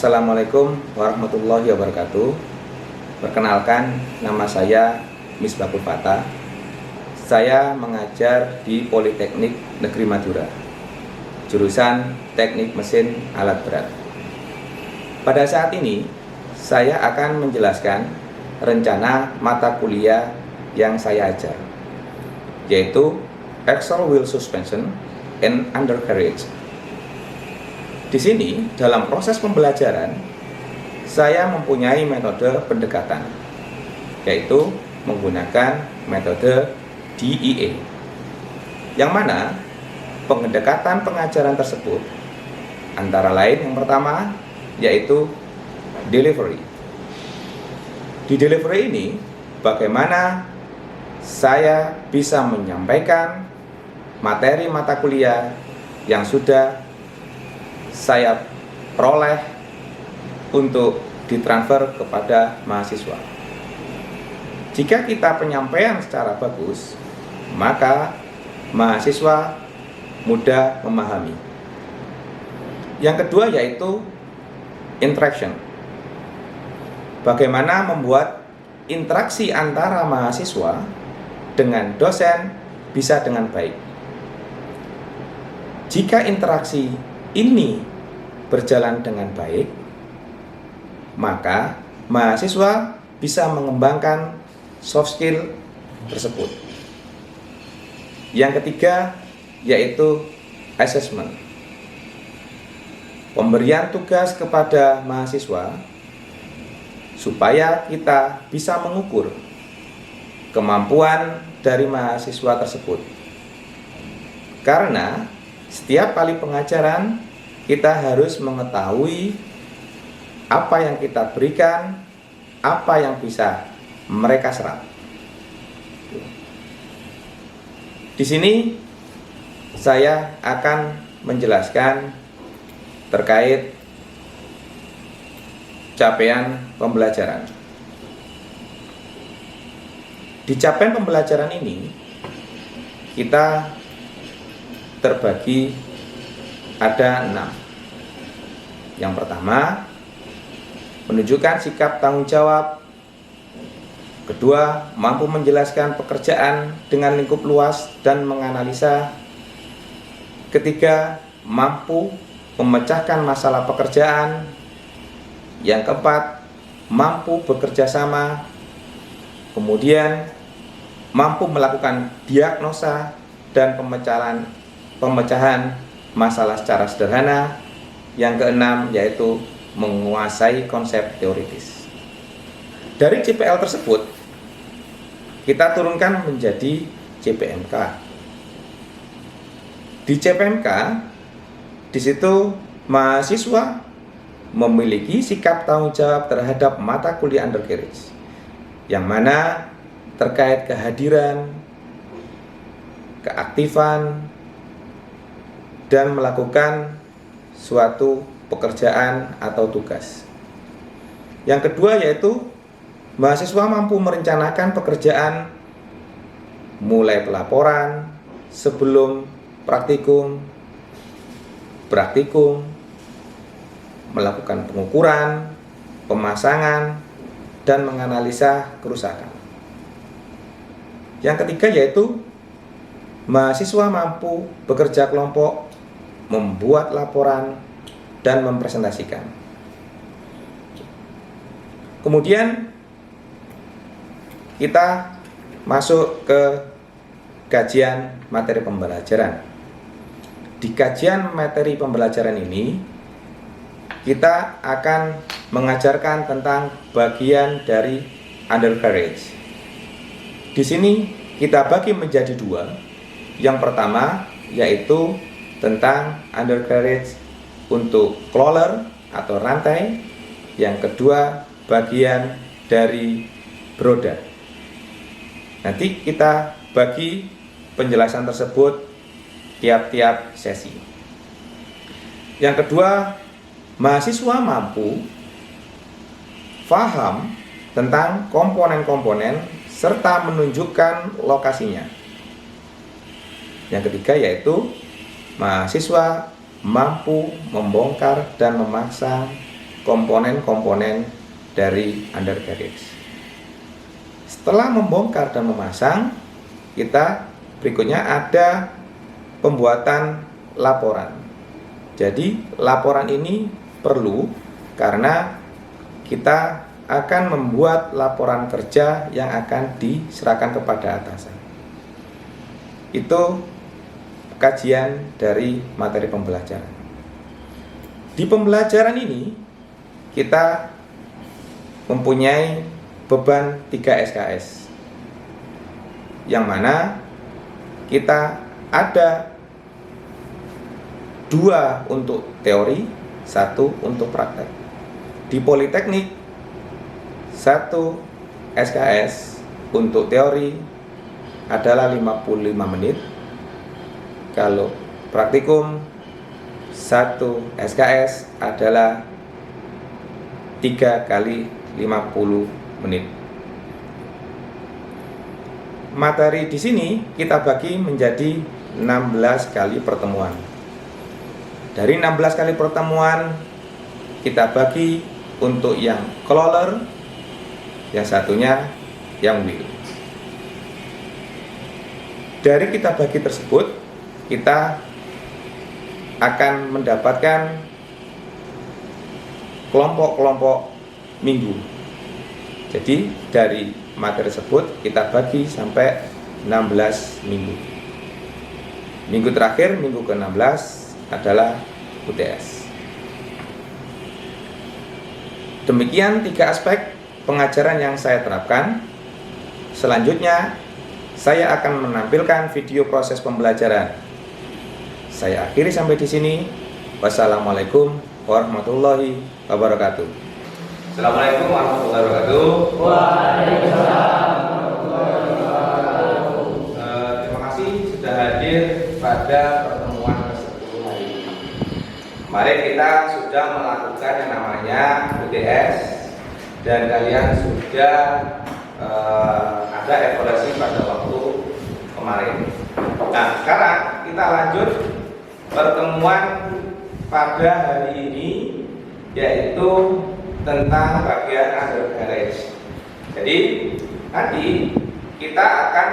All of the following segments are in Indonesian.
Assalamualaikum warahmatullahi wabarakatuh. Perkenalkan, nama saya Misbahul Fatah. Saya mengajar di Politeknik Negeri Madura, jurusan Teknik Mesin Alat Berat. Pada saat ini, saya akan menjelaskan rencana mata kuliah yang saya ajar, yaitu Axle Wheel Suspension and Undercarriage. Di sini, dalam proses pembelajaran, saya mempunyai metode pendekatan, yaitu menggunakan metode DEA, yang mana pendekatan pengajaran tersebut antara lain yang pertama yaitu delivery. Di delivery ini, bagaimana saya bisa menyampaikan materi mata kuliah yang sudah saya peroleh untuk ditransfer kepada mahasiswa. Jika kita penyampaian secara bagus, maka mahasiswa mudah memahami. Yang kedua yaitu interaction. Bagaimana membuat interaksi antara mahasiswa dengan dosen bisa dengan baik. Jika interaksi ini berjalan dengan baik, maka mahasiswa bisa mengembangkan soft skill tersebut. Yang ketiga yaitu assessment. Pemberian tugas kepada mahasiswa supaya kita bisa mengukur kemampuan dari mahasiswa tersebut. Karena setiap kali pengajaran kita harus mengetahui apa yang kita berikan, apa yang bisa mereka serap. Di sini saya akan menjelaskan terkait capaian pembelajaran. Di capaian pembelajaran ini kita terbagi ada 6. Yang pertama, menunjukkan sikap tanggung jawab. Kedua, mampu menjelaskan pekerjaan dengan lingkup luas dan menganalisa. Ketiga, mampu memecahkan masalah pekerjaan. Yang keempat, mampu bekerja sama. Kemudian, mampu melakukan diagnosa dan pemecahan masalah secara sederhana. Yang keenam yaitu menguasai konsep teoritis. Dari CPL tersebut kita turunkan menjadi CPMK. Di CPMK di situ mahasiswa memiliki sikap tanggung jawab terhadap mata kuliah undercarriage, yang mana terkait kehadiran, keaktifan, dan melakukan suatu pekerjaan atau tugas. Yang kedua yaitu mahasiswa mampu merencanakan pekerjaan mulai pelaporan sebelum praktikum, melakukan pengukuran, pemasangan, dan menganalisa kerusakan. Yang ketiga yaitu mahasiswa mampu bekerja kelompok, membuat laporan, dan mempresentasikan. Kemudian kita masuk ke kajian materi pembelajaran. Di kajian materi pembelajaran ini kita akan mengajarkan tentang bagian dari undercarriage. Di sini kita bagi menjadi 2. Yang pertama yaitu tentang undercarriage untuk crawler atau rantai. Yang kedua bagian dari broda. Nanti kita bagi penjelasan tersebut tiap-tiap sesi. Yang kedua, mahasiswa mampu paham tentang komponen-komponen serta menunjukkan lokasinya. Yang ketiga yaitu mahasiswa mampu membongkar dan memasang komponen-komponen dari undercarriage. Setelah membongkar dan memasang, kita berikutnya ada pembuatan laporan. Jadi laporan ini perlu karena kita akan membuat laporan kerja yang akan diserahkan kepada atasan. Itu kajian dari materi pembelajaran. Di pembelajaran ini kita mempunyai beban 3 SKS, yang mana kita ada 2 untuk teori, 1 untuk praktek. Di Politeknik 1 SKS untuk teori adalah 55 menit. Kalau praktikum 1 SKS adalah 3 kali 50 menit. Materi di sini kita bagi menjadi 16 kali pertemuan. Dari 16 kali pertemuan kita bagi untuk yang crawler, yang satunya yang wheel. Dari kita bagi tersebut, kita akan mendapatkan kelompok-kelompok minggu. Jadi dari materi tersebut kita bagi sampai 16 minggu. Minggu terakhir, minggu ke-16 adalah UTS. Demikian 3 aspek pengajaran yang saya terapkan. Selanjutnya, saya akan menampilkan video proses pembelajaran. Saya akhiri sampai di sini. Wassalamualaikum warahmatullahi wabarakatuh. Assalamualaikum warahmatullahi wabarakatuh. Waalaikumsalam warahmatullahi wabarakatuh. Terima kasih sudah hadir pada pertemuan ke-10 hari ini. Kemarin kita sudah melakukan yang namanya UTS dan kalian sudah ada evaluasi pada waktu kemarin. Nah, sekarang kita lanjut pertemuan pada hari ini, yaitu tentang bagian undercarriage. Jadi nanti kita akan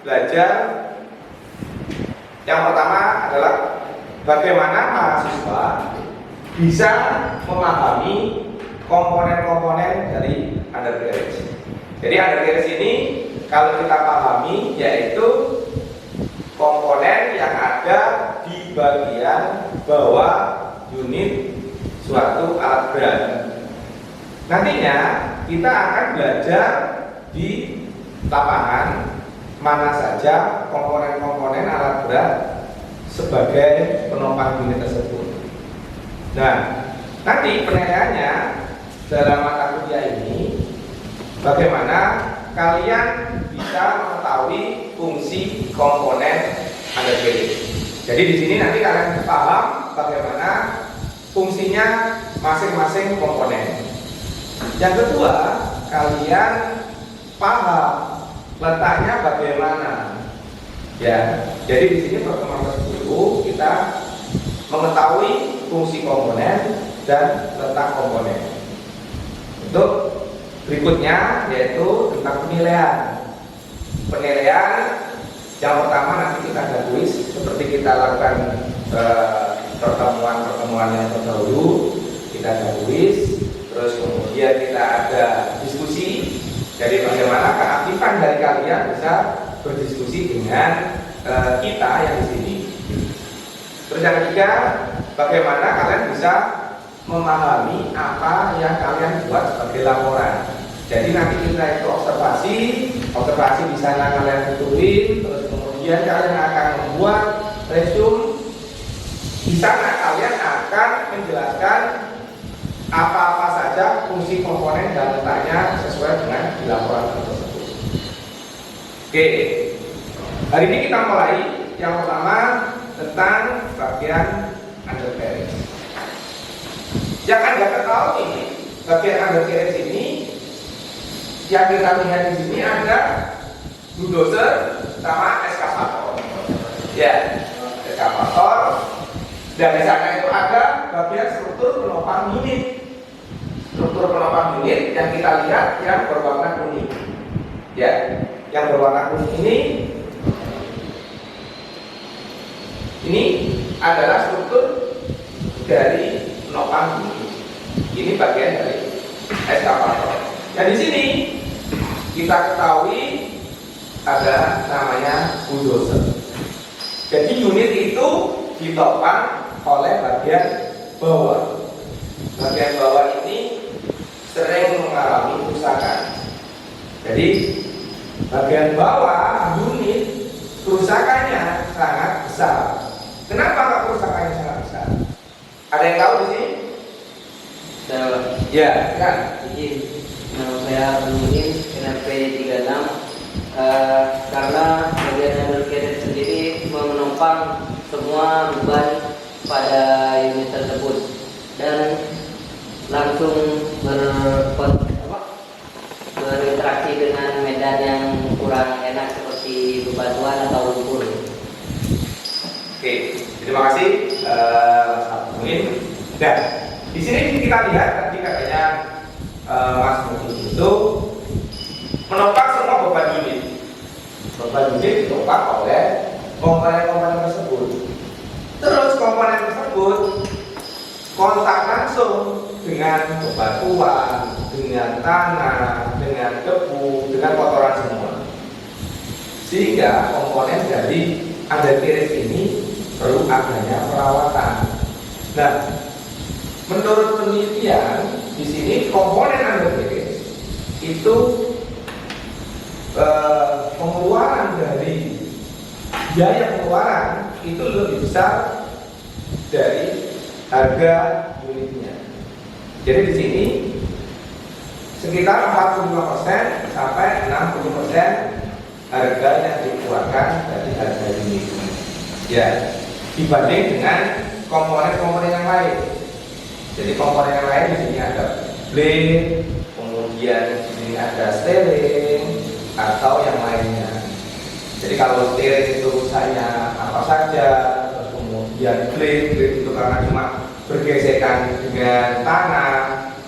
belajar yang pertama adalah bagaimana mahasiswa bisa memahami komponen-komponen dari undercarriage. Jadi undercarriage ini kalau kita pahami yaitu komponen yang ada di bagian bawah unit suatu alat berat. Nantinya kita akan belajar di lapangan mana saja komponen-komponen alat berat sebagai penopang unit tersebut. Nah, nanti penilaiannya dalam mata kuliah ini bagaimana kalian bisa mengetahui fungsi komponen undercarriage. Jadi di sini nanti kalian paham bagaimana fungsinya masing-masing komponen. Yang kedua, kalian paham letaknya bagaimana. Ya, jadi di sini pertemuan ke-10 kita mengetahui fungsi komponen dan letak komponen. Untuk berikutnya yaitu tentang penilaian. Penilaian yang pertama nanti kita ada kuis seperti kita lakukan pertemuan-pertemuan yang terdahulu. Kita ada kuis. Terus kemudian kita ada diskusi. Jadi bagaimana keaktifan dari kalian bisa berdiskusi dengan kita yang di sini. Terus yang ketiga, bagaimana kalian bisa memahami apa yang kalian buat sebagai laporan. Jadi nanti kita itu observasi di sana kalian tuturin, terus kemudian kalian akan membuat resume. Di sana kalian akan menjelaskan apa-apa saja fungsi komponen dan letaknya sesuai dengan di laporan tersebut. Oke, hari ini kita mulai yang pertama tentang bagian undercarriage. Yang Anda ketahui ini bagian undercarriage ini yang kita lihat di sini ada bulldozer sama eskavator. Ya, eskavator. Dan di sana itu ada bagian struktur penopang unit. struktur penopang unit yang kita lihat yang berwarna kuning. Ya, yang berwarna kuning ini adalah struktur dari penopang unit. Ini bagian dari eskavator. Dan di sini kita ketahui ada namanya bulldozer. Jadi unit itu ditopang oleh bagian bawah. Bagian bawah ini sering mengalami kerusakan. Jadi bagian bawah unit kerusakannya sangat besar. Kenapa kerusakannya sangat besar? Ada yang tahu di sini? Ya, kan? Jadi nama saya Munin NP 36 karena bagian undercarriage sendiri menopang semua beban pada unit tersebut dan langsung berinteraksi dengan medan yang kurang enak seperti bebatuan atau lumpur. Oke, terima kasih Mas Munin. Dan di sini kita lihat tadi katanya Mas Munin itu menopang semua beban unit. Beban unit ditopang oleh komponen-komponen tersebut. Terus komponen tersebut kontak langsung dengan bebatuan, dengan tanah, dengan debu, dengan kotoran semua. Sehingga komponen dari undercarriage ini perlu adanya perawatan. Nah, menurut penelitian di sini komponen undercarriage itu pengeluaran dari biaya pengeluaran itu lebih besar dari harga unitnya. Jadi di sini sekitar 45% sampai 60% harga yang dikeluarkan dari harga unit. Ya, dibanding dengan komponen-komponen yang lain. Jadi komponen yang lain di sini ada blade, kemudian di sini ada steering atau yang lainnya. Jadi kalau steering itu saya apa saja, terus kemudian blade itu karena cuma bergesekan dengan tanah,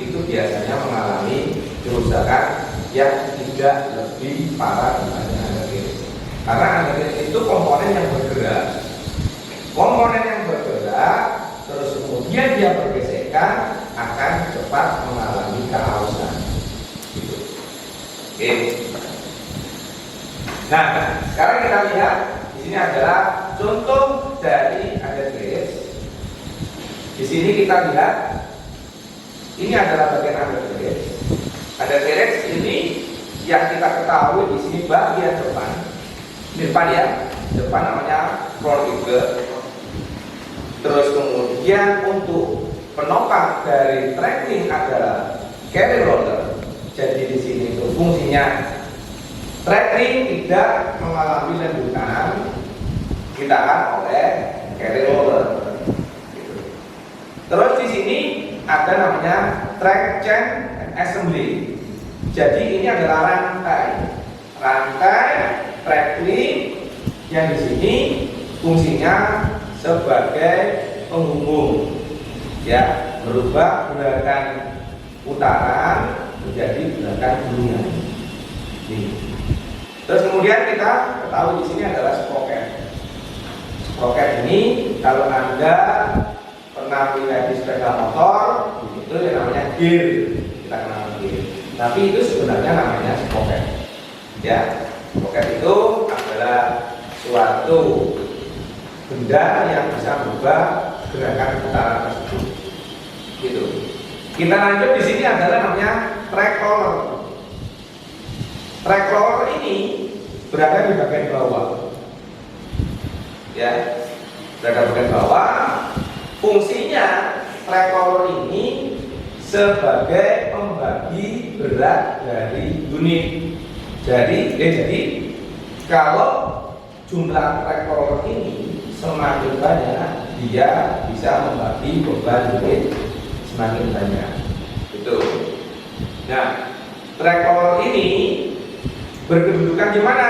itu biasanya mengalami kerusakan yang tidak lebih parah dibanding undercarriage. Karena undercarriage itu komponen yang bergerak. Komponen yang bergerak terus kemudian dia bergesekan akan cepat mengalami kehalusan. Gitu. Oke. Nah, sekarang kita lihat di sini adalah contoh dari undercarriage. Di sini kita lihat ini adalah bagian undercarriage. Undercarriage ini yang kita ketahui di sini bagian depan ya, depan namanya front wheel. Terus kemudian untuk penopang dari tracking adalah carry roller. Jadi di sini itu fungsinya tracking tidak mengalami lendukan ditahan oleh carry roller. Terus di sini ada namanya track chain assembly. Jadi ini adalah rantai tracking yang di sini fungsinya sebagai penghubung, ya, merubah gerakan putaran menjadi gerakan gulungan. Terus kemudian kita ketahui di sini adalah sprocket. Sprocket ini kalau Anda pernah melihat di sepeda motor, itu yang namanya gear, kita kenal gear. Tapi itu sebenarnya namanya sprocket. Ya, sprocket itu adalah suatu benda yang bisa merubah gerakan putaran tersebut. Gitu. Kita lanjut di sini adalah namanya track roller. Track roller ini berada di bagian bawah. Ya, berada di bagian bawah. Fungsinya track roller ini sebagai pembagi berat dari unit. Jadi kalau jumlah track roller ini semakin banyak, dia bisa membagi beban unit semakin banyak. Itu. Nah, track roller ini berkedudukan di mana?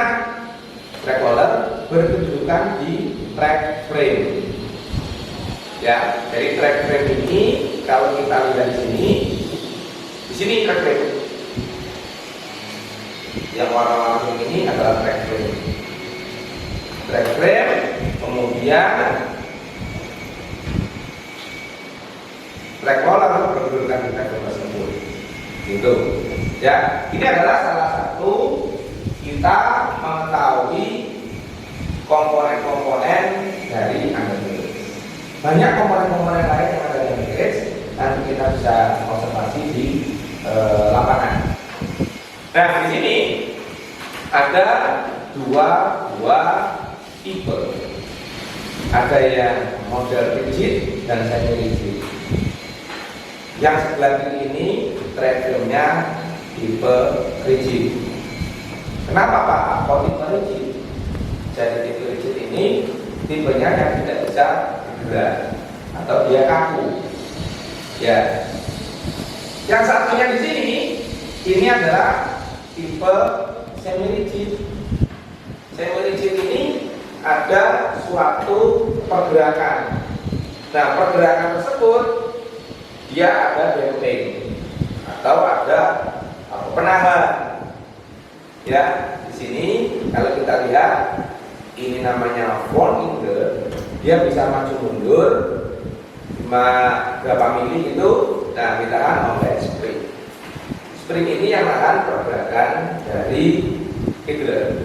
Track roller berkedudukan di track frame. Ya, dari track frame ini kalau kita lihat di sini, sini track frame. Yang warna-warna kuning ini adalah track frame. Track frame, kemudian track roller bergerak di track frame tersebut. Gitu. Ya, ini adalah salah satu kita mengetahui komponen-komponen dari undercarriage. Banyak komponen-komponen lain yang ada di undercarriage, nanti kita bisa observasi di lapangan. Nah, di sini ada dua tipe. Ada yang model rigid dan semi rigid. Yang sebelah kiri ini track frame-nya tipe rigid. Kenapa Pak? Kok tipe rigid? Jadi tipe rigid ini tipenya yang tidak bisa bergerak atau dia kaku. Ya. Yang satunya di sini ini adalah tipe semi rigid. Semi rigid ini ada suatu pergerakan. Nah, pergerakan tersebut dia ada damping atau ada penahan. Ya, di sini kalau kita lihat ini namanya folding, dia bisa maju mundur berapa mili itu. Nah, ditahan oleh spring. Spring ini yang menahan pergerakan dari idler.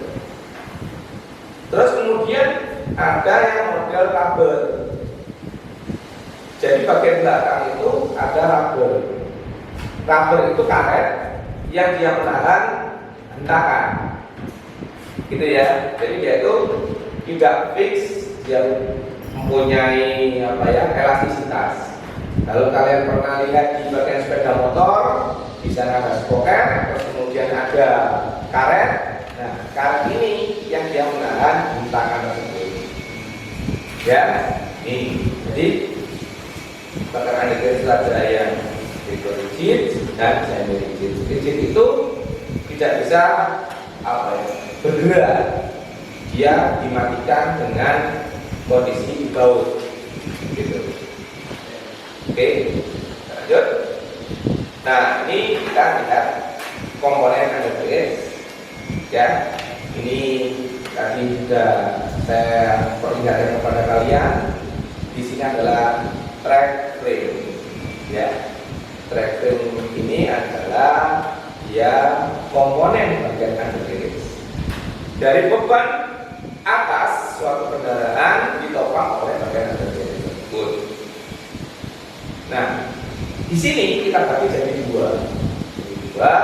Terus kemudian ada yang model rubber. Jadi bagian belakang itu ada rubber. Rubber itu karet yang dia menahan hentakan. Gitu ya. Jadi dia itu tidak fix, dia mempunyai elastisitas. Kalau kalian pernah lihat di bagian sepeda motor, di sana ada sproket, terus kemudian ada karet. Nah, karet ini yang dia menahan hentakan tersebut. Ya, ini. Jadi bakaran itu ada yang rigid dan semi rigid. Rigid itu tidak bisa bergerak. Dia dimatikan dengan kondisi baut. Gitu. Oke, lanjut. Nah, ini kita lihat komponen undercarriage. Ya, ini tadi sudah saya peringatkan kepada kalian. Di sini adalah track frame. Ya, track frame ini adalah dia komponen bagian undercarriage. Dari beban atas suatu kendaraan ditopang oleh bagian undercarriage tersebut. Nah, di sini kita bagi jadi dua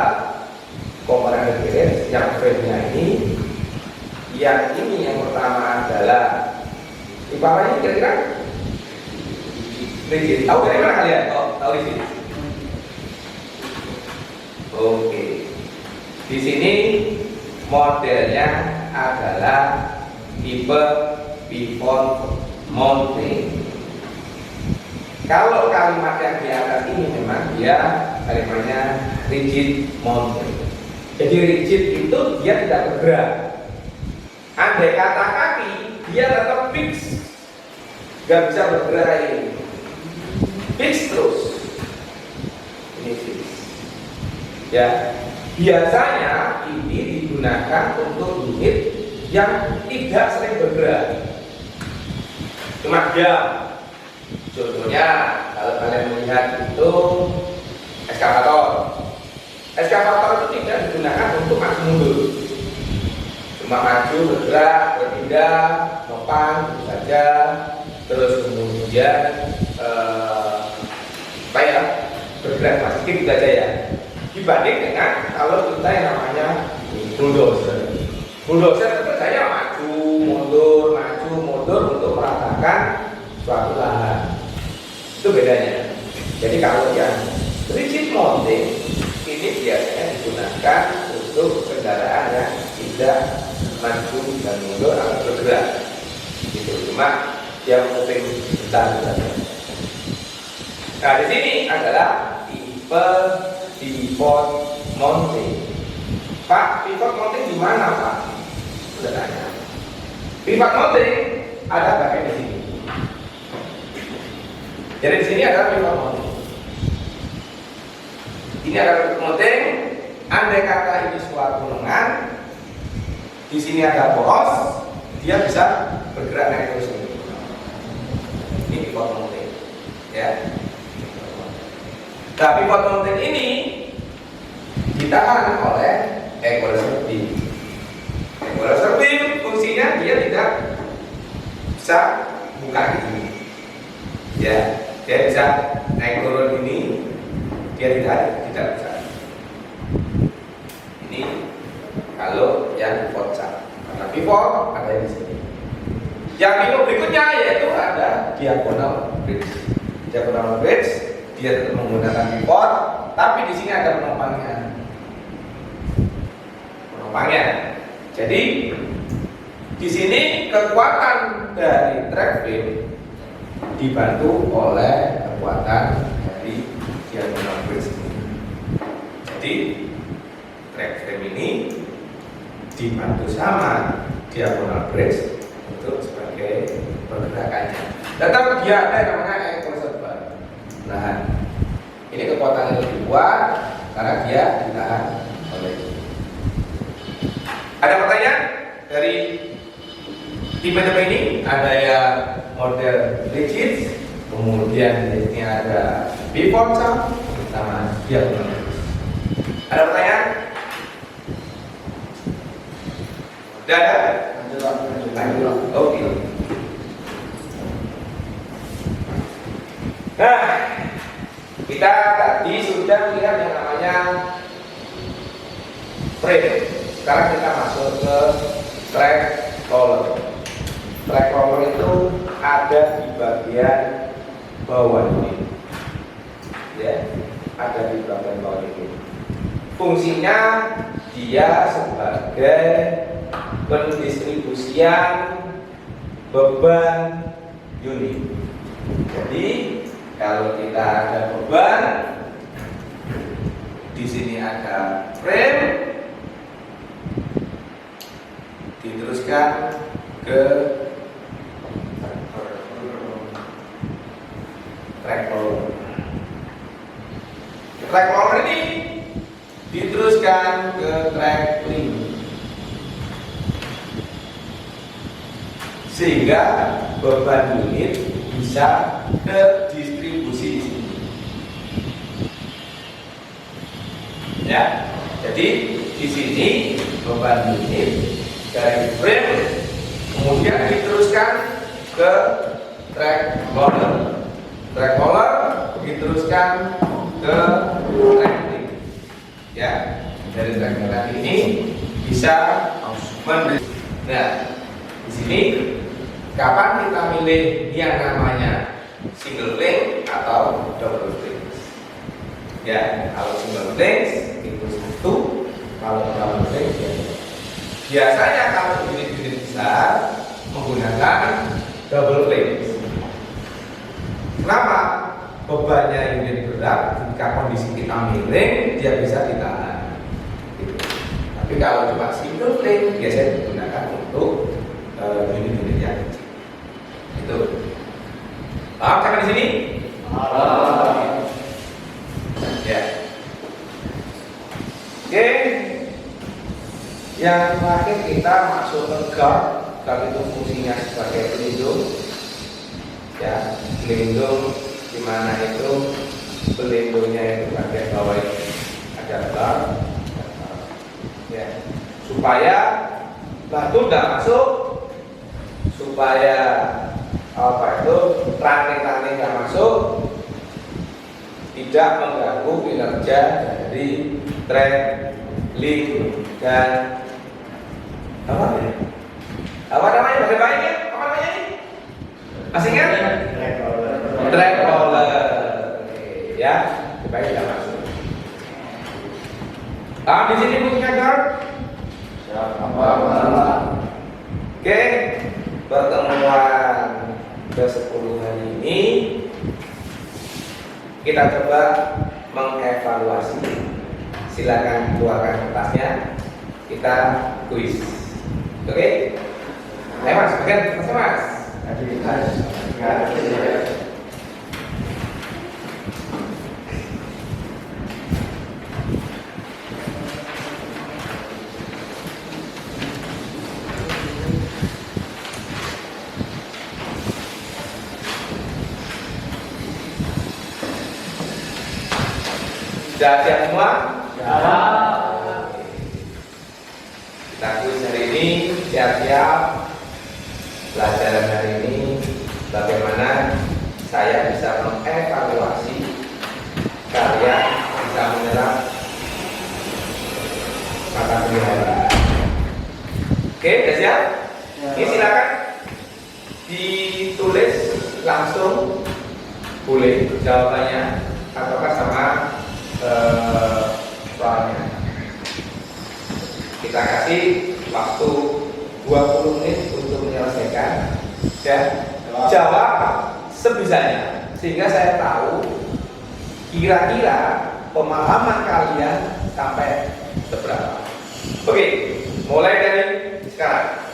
komponen undercarriage. Yang frame-nya ini, yang pertama adalah ini kira-kira rigid. Tahu dari mana kalian? Tahu rigid? Oke. Di sini modelnya adalah tipe pivot mounting. Kalau kalimat yang di atas ini memang dia kalimatnya rigid mounting. Jadi rigid itu dia tidak bergerak. Andai kata kaki, dia tetap fix, gak bisa bergerak ini. Fix terus. Ini fix. Ya, biasanya ini digunakan untuk unit yang tidak sering bergerak. Cuma diam. Contohnya kalau kalian melihat itu ekskavator. Ekskavator itu tidak digunakan untuk maju mundur. Cuma maju, bergerak, berpindah, nopang, itu saja. Terus kemudian bergerak masih gitu saja ya. Dibanding dengan kalau kita yang namanya bulldozer. Bulldozer itu saya maju mundur untuk meratakan suatu lahan. Itu bedanya. Jadi kalau yang rigid mounting ini biasanya digunakan untuk kendaraan yang tidak maju dan mundur atau bergerak. Gitu. Cuma dia mounting bentar saja. Nah, di sini adalah tipe pivot mounting. Pak, pivot mounting di mana, Pak? Sudah tanya. Pivot mounting ada bagian di sini. Jadi di sini ada pivot mounting. Ini adalah penting. Andai kata ini suatu lengan, di sini ada poros, dia bisa bergerak naik terus. Ini pivot mountain, ya. Tapi pivot mountain ini ditahan oleh equalizer beam. Equalizer beam fungsinya dia tidak bisa buka gini, ya. Dia bisa naik turun ini, dia tidak bisa. Ini kalau yang pivot chart, karena pivot ada di sini. Yang pivot berikutnya yaitu ada diagonal bridge. Diagonal bridge dia tetap menggunakan pivot, tapi di sini ada penopangnya. Jadi di sini kekuatan dari track frame dibantu oleh kekuatan dari diagonal bridge. Jadi track frame ini dibantu sama diagonal bridge untuk sebagai pergerakannya. Tetap dia ada yang namanya equalizer bar. Nah, ini kekuatannya lebih kuat karena dia ditahan oleh ini. Ada pertanyaan dari tipe-tipe ini? Ada yang model rigid, kemudian ini ada pivot chart sama diagonal bridge. Ada pertanyaan? Tidak ada? Oke. Nah, kita tadi sudah melihat yang namanya frame. Sekarang kita masuk ke track roller. Track roller itu ada di bagian bawah ini, ya, ada di bagian bawah ini. Fungsinya dia sebagai pendistribusian beban unit. Jadi kalau kita ada beban, di sini ada frame, diteruskan ke track roller. Track roller ini diteruskan ke track link, sehingga beban unit bisa terdistribusi di sini. Ya, jadi di sini beban unit dari frame kemudian diteruskan ke track roller. Track roller diteruskan ke track link. Ya, dari track roller ini bisa memberi. Nah, di sini kapan kita milih yang namanya single link atau double link? Ya, kalau single link itu satu, kalau double link ya. Biasanya kalau unit-unit besar menggunakan double link. Kenapa? Bebannya unit berat, jika kondisi kita miring, dia bisa ditahan. Gitu. Tapi kalau cuma single link, biasanya digunakan untuk unit-unit yang kecil. Itu. Paham sampai di sini? Ya. Oke. Yang terakhir kita masuk ke guard. Guard itu fungsinya sebagai pelindung. Ya, pelindung di mana itu pelindungnya itu bagian bawah itu ada guard. Ya. Supaya batu tidak masuk, supaya ranting-ranting tidak masuk, tidak mengganggu kinerja dari track, link dan apa namanya? Bagaimana? Apa namanya ini? Masih ingat? Track roller. Oke, ya, supaya tidak masuk. Di sini fungsinya guard. Oke, pertemuan ke-10 hari ini kita coba mengevaluasi. Silakan keluarkan kertasnya, kita kuis. Oke? Ayo mas, bagian kertasnya mas. Sudah siap semua? Siap. Kita kuis hari ini, siap-siap. Pelajaran hari ini bagaimana saya bisa mengevaluasi kalian bisa menyerap mata kuliah. Oke, sudah siap? Ini silakan ditulis langsung, boleh jawabannya ataukah sama soalnya. Kita kasih waktu 20 menit untuk menyelesaikan dan jawab sebisanya, sehingga saya tahu kira-kira pemahaman kalian sampai seberapa. Oke, mulai dari sekarang.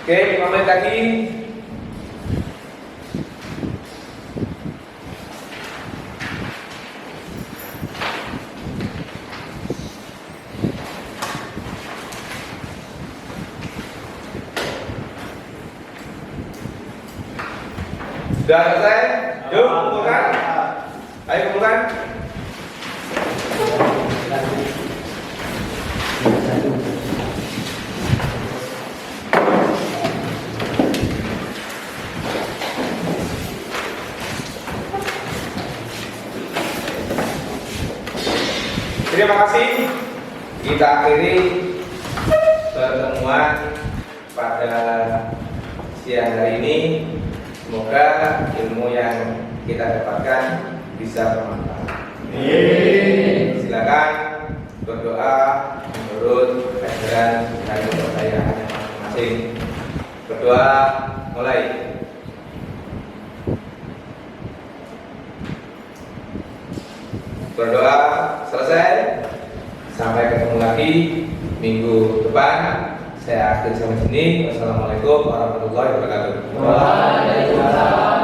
Oke, 5 menit lagi. Sudah selesai? Yuk, kumpulkan. Ayo kumpulkan. Terima kasih. Kita akhiri pertemuan pada siang hari ini. Semoga ilmu yang kita dapatkan bisa bermanfaat. Silakan berdoa menurut ajaran dan kepercayaan masing-masing. Berdoa mulai. Berdoa selesai. Sampai ketemu lagi minggu depan. Saya akhiri sampai sini. Wassalamualaikum warahmatullahi wabarakatuh. Waalaikumsalam.